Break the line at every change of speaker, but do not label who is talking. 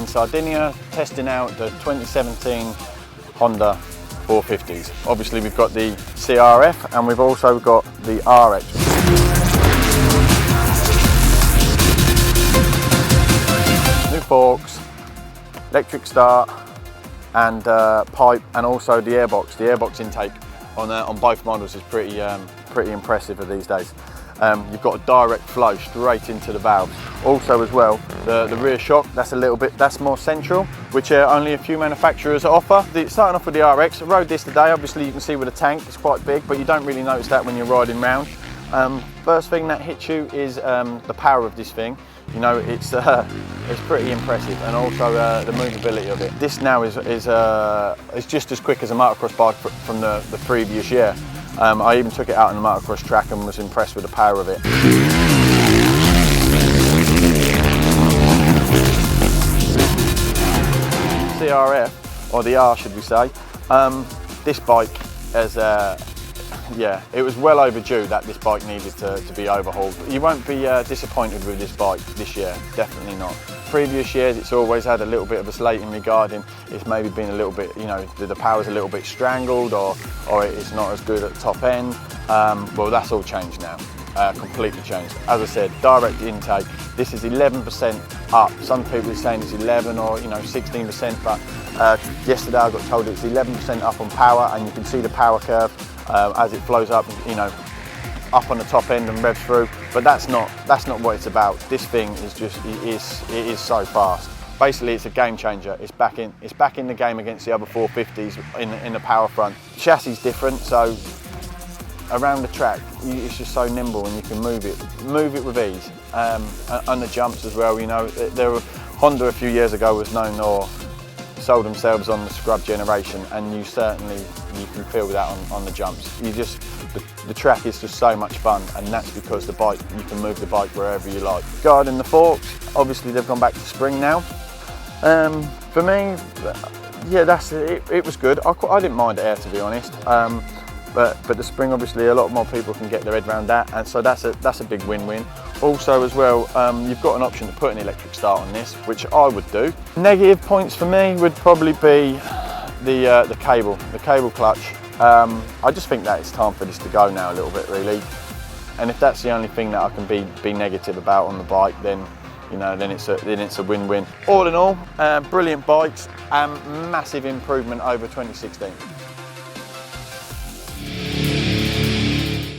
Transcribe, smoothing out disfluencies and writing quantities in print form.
in Sardinia, testing out the 2017 Honda 450s. Obviously we've got the CRF and we've also got the RX. New forks, electric start and pipe, and also the airbox. The airbox intake on both models is pretty impressive these days. You've got a direct flow straight into the valves. Also as well, the rear shock, that's more central, which only a few manufacturers offer. Starting off with the RX, I rode this today. Obviously you can see with the tank, it's quite big, but you don't really notice that when you're riding round. First thing that hits you is the power of this thing. You know, it's pretty impressive, and also the movability of it. This now is just as quick as a motocross bike from the previous year. I even took it out on the motocross track and was impressed with the power of it. CRF, or the R should we say, this bike has, yeah, it was well overdue that this bike needed to be overhauled. You won't be disappointed with this bike this year, definitely not. Previous years it's always had a little bit of a slating regarding it's maybe been a little bit, you know, the power's a little bit strangled or it's not as good at the top end. Well, that's all changed now, completely changed. As I said, direct intake, this is 11% up. Some people are saying it's 11 or 16%, but yesterday I got told it's 11% up on power, and you can see the power curve as it flows up, you know, up on the top end and revs through. But that's not what it's about. This thing is just, it is so fast. Basically, it's a game changer. It's back in the game against the other 450s in the power front. Chassis is different, so around the track, it's just so nimble and you can move it with ease. And the jumps as well. You know, Honda a few years ago was known or sold themselves on the scrub generation, and you can feel that on the jumps. The track is just so much fun, and that's because the bike, you can move the bike wherever you like. Regarding the forks, obviously they've gone back to spring now. For me, yeah, it was good. I didn't mind air, to be honest. But the spring, obviously, a lot more people can get their head around that, and so that's a big win-win. Also, as well, you've got an option to put an electric start on this, which I would do. Negative points for me would probably be the cable clutch. I just think that it's time for this to go now a little bit, really. And if that's the only thing that I can be negative about on the bike, then then it's a win-win. All in all, brilliant bikes and massive improvement over 2016.